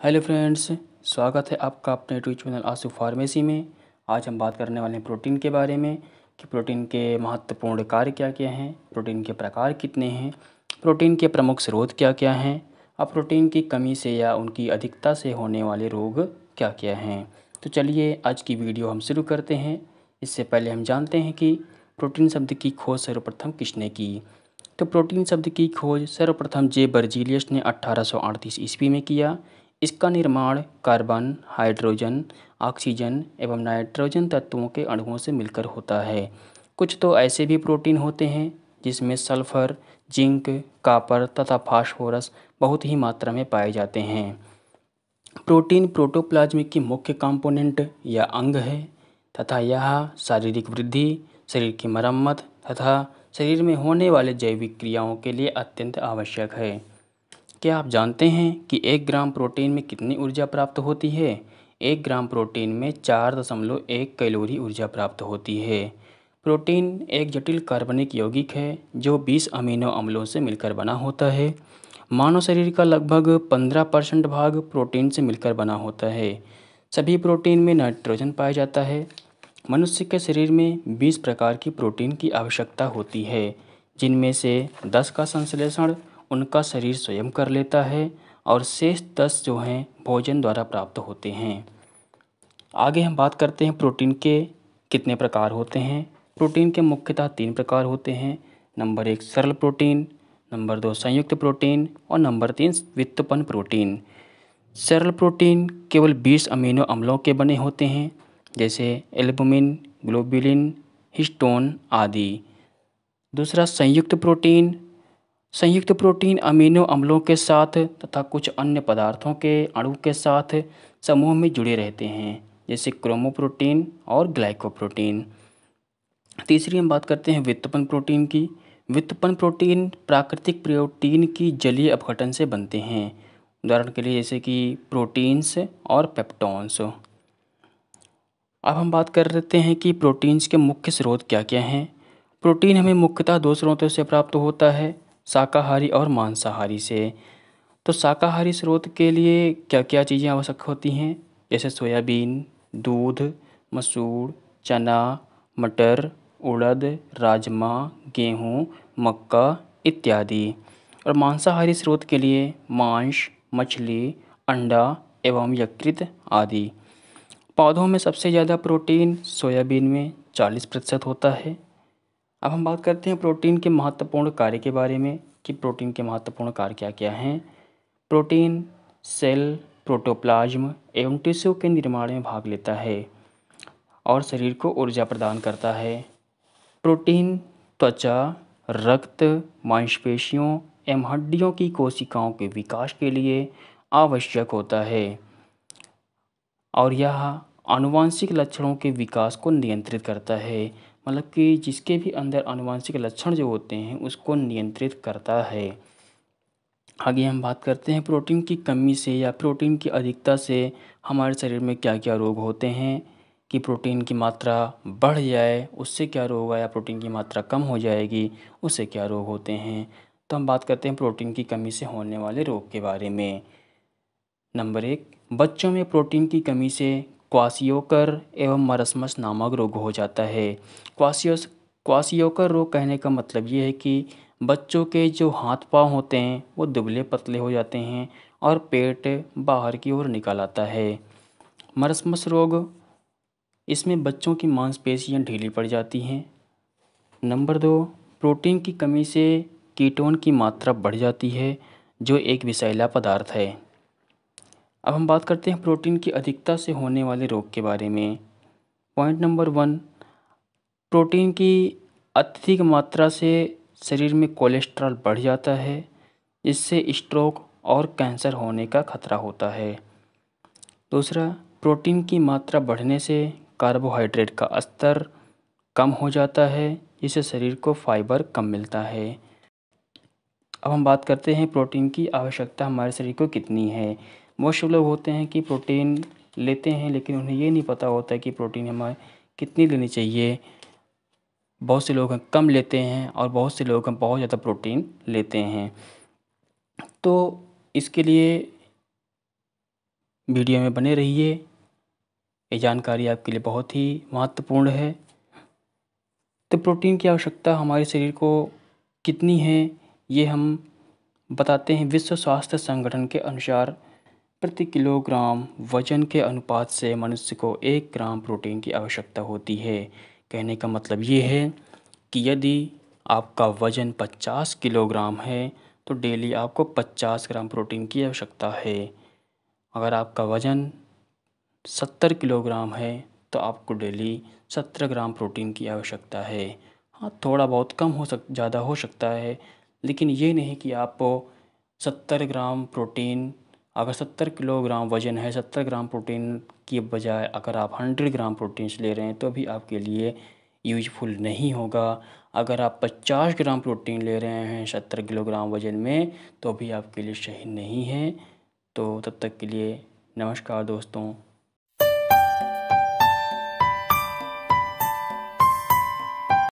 Hello friends, स्वागत है आपका अपने यूट्यूब चैनल आशु फार्मेसी में। आज हम बात करने वाले हैं प्रोटीन के बारे में कि प्रोटीन के महत्वपूर्ण कार्य क्या क्या हैं, प्रोटीन के प्रकार कितने हैं, प्रोटीन के प्रमुख स्रोत क्या क्या हैं और प्रोटीन की कमी से या उनकी अधिकता से होने वाले रोग क्या क्या हैं। तो चलिए आज की वीडियो हम शुरू करते हैं। इससे पहले हम जानते हैं कि प्रोटीन शब्द की खोज सर्वप्रथम किसने की। तो प्रोटीन शब्द की खोज सर्वप्रथम जे बर्जीलियस ने 1838 ईस्वी में किया। इसका निर्माण कार्बन, हाइड्रोजन, ऑक्सीजन एवं नाइट्रोजन तत्वों के अणुओं से मिलकर होता है। कुछ तो ऐसे भी प्रोटीन होते हैं जिसमें सल्फर, जिंक, कॉपर तथा फास्फोरस बहुत ही मात्रा में पाए जाते हैं। प्रोटीन प्रोटोप्लाज्म की मुख्य कंपोनेंट या अंग है तथा यह शारीरिक वृद्धि, शरीर की मरम्मत तथा शरीर में होने वाले जैविक क्रियाओं के लिए अत्यंत आवश्यक है। क्या आप जानते हैं कि 1 ग्राम प्रोटीन में कितनी ऊर्जा प्राप्त होती है? 1 ग्राम प्रोटीन में 4.1 कैलोरी ऊर्जा प्राप्त होती है। प्रोटीन एक जटिल कार्बनिक यौगिक है जो 20 अमीनो अम्लों से मिलकर बना होता है। मानव शरीर का लगभग 15% भाग प्रोटीन से मिलकर बना होता है। सभी प्रोटीन में नाइट्रोजन पाया जाता है। मनुष्य के शरीर में 20 प्रकार की प्रोटीन की आवश्यकता होती है, जिनमें से 10 का संश्लेषण उनका शरीर स्वयं कर लेता है और शेष 10 जो हैं भोजन द्वारा प्राप्त होते हैं। आगे हम बात करते हैं प्रोटीन के कितने प्रकार होते हैं। प्रोटीन के मुख्यतः 3 प्रकार होते हैं। नंबर 1 सरल प्रोटीन, नंबर 2 संयुक्त प्रोटीन और नंबर 3 व्युत्पन्न प्रोटीन। सरल प्रोटीन केवल 20 अमीनो अम्लों के बने होते हैं, जैसे एल्बुमिन, ग्लोबुलिन, हिस्टोन आदि। दूसरा संयुक्त प्रोटीन अमीनो अम्लों के साथ तथा कुछ अन्य पदार्थों के अणु के साथ समूह में जुड़े रहते हैं, जैसे क्रोमोप्रोटीन और ग्लाइकोप्रोटीन। तीसरी हम बात करते हैं व्युत्पन्न प्रोटीन की। व्युत्पन्न प्रोटीन प्राकृतिक प्रोटीन की जलीय अपघटन से बनते हैं, उदाहरण के लिए जैसे कि प्रोटीन्स और पेप्टोन्स। अब हम बात कर लेते हैं कि प्रोटीन्स के मुख्य स्रोत क्या क्या हैं। प्रोटीन हमें मुख्यतः 2 स्रोतों से प्राप्त होता है, शाकाहारी और मांसाहारी से। तो शाकाहारी स्रोत के लिए क्या क्या चीज़ें आवश्यक होती हैं, जैसे सोयाबीन, दूध, मसूर, चना, मटर, उड़द, राजमा, गेहूँ, मक्का इत्यादि। और मांसाहारी स्रोत के लिए मांस, मछली, अंडा एवं यकृत आदि। पौधों में सबसे ज़्यादा प्रोटीन सोयाबीन में 40% होता है। अब हम बात करते हैं प्रोटीन के महत्वपूर्ण कार्य के बारे में कि प्रोटीन के महत्वपूर्ण कार्य क्या क्या हैं। प्रोटीन सेल, प्रोटोप्लाज्म एवं टिश्यू के निर्माण में भाग लेता है और शरीर को ऊर्जा प्रदान करता है। प्रोटीन त्वचा, रक्त, मांसपेशियों एवं हड्डियों की कोशिकाओं के विकास के लिए आवश्यक होता है और यह आनुवांशिक लक्षणों के विकास को नियंत्रित करता है। मतलब कि जिसके भी अंदर आनुवांशिक लक्षण जो होते हैं उसको नियंत्रित करता है। आगे हम बात करते हैं प्रोटीन की कमी से या प्रोटीन की अधिकता से हमारे शरीर में क्या क्या रोग होते हैं। कि प्रोटीन की मात्रा बढ़ जाए उससे क्या रोग होगा, या प्रोटीन की मात्रा कम हो जाएगी उससे क्या रोग होते हैं। तो हम बात करते हैं प्रोटीन की कमी से होने वाले रोग के बारे में। नंबर 1, बच्चों में प्रोटीन की कमी से क्वाशियोकर एवं मरस्मस नामक रोग हो जाता है। क्वाशियोकर रोग कहने का मतलब ये है कि बच्चों के जो हाथ पांव होते हैं वो दुबले पतले हो जाते हैं और पेट बाहर की ओर निकल आता है। मरस्मस रोग, इसमें बच्चों की मांसपेशियां ढीली पड़ जाती हैं। नंबर 2, प्रोटीन की कमी से कीटोन की मात्रा बढ़ जाती है जो एक विषैला पदार्थ है। अब हम बात करते हैं प्रोटीन की अधिकता से होने वाले रोग के बारे में। पॉइंट नंबर 1, प्रोटीन की अत्यधिक मात्रा से शरीर में कोलेस्ट्रॉल बढ़ जाता है, जिससे स्ट्रोक और कैंसर होने का खतरा होता है। दूसरा, प्रोटीन की मात्रा बढ़ने से कार्बोहाइड्रेट का स्तर कम हो जाता है, जिससे शरीर को फाइबर कम मिलता है। अब हम बात करते हैं प्रोटीन की आवश्यकता हमारे शरीर को कितनी है। बहुत से लोग होते हैं कि प्रोटीन लेते हैं लेकिन उन्हें ये नहीं पता होता है कि प्रोटीन हमें कितनी लेनी चाहिए। बहुत से लोग कम लेते हैं और बहुत से लोग बहुत ज़्यादा प्रोटीन लेते हैं। तो इसके लिए वीडियो में बने रहिए। ये जानकारी आपके लिए बहुत ही महत्वपूर्ण है। तो प्रोटीन की आवश्यकता हमारे शरीर को कितनी है, ये हम बताते हैं। विश्व स्वास्थ्य संगठन के अनुसार प्रति किलोग्राम वजन के अनुपात से मनुष्य को 1 ग्राम प्रोटीन की आवश्यकता होती है। कहने का मतलब ये है कि यदि आपका वजन 50 किलोग्राम है तो डेली आपको 50 ग्राम प्रोटीन की आवश्यकता है। अगर आपका वजन 70 किलोग्राम है तो आपको डेली 17 ग्राम प्रोटीन की आवश्यकता है। हाँ, थोड़ा बहुत कम ज़्यादा हो सकता है, लेकिन ये नहीं कि आपको 70 ग्राम प्रोटीन, अगर 70 किलोग्राम वज़न है, 70 ग्राम प्रोटीन की बजाय अगर आप 100 ग्राम प्रोटीन्स ले रहे हैं तो भी आपके लिए यूजफुल नहीं होगा। अगर आप 50 ग्राम प्रोटीन ले रहे हैं 70 किलोग्राम वज़न में तो भी आपके लिए सही नहीं है। तो तब तक के लिए नमस्कार दोस्तों।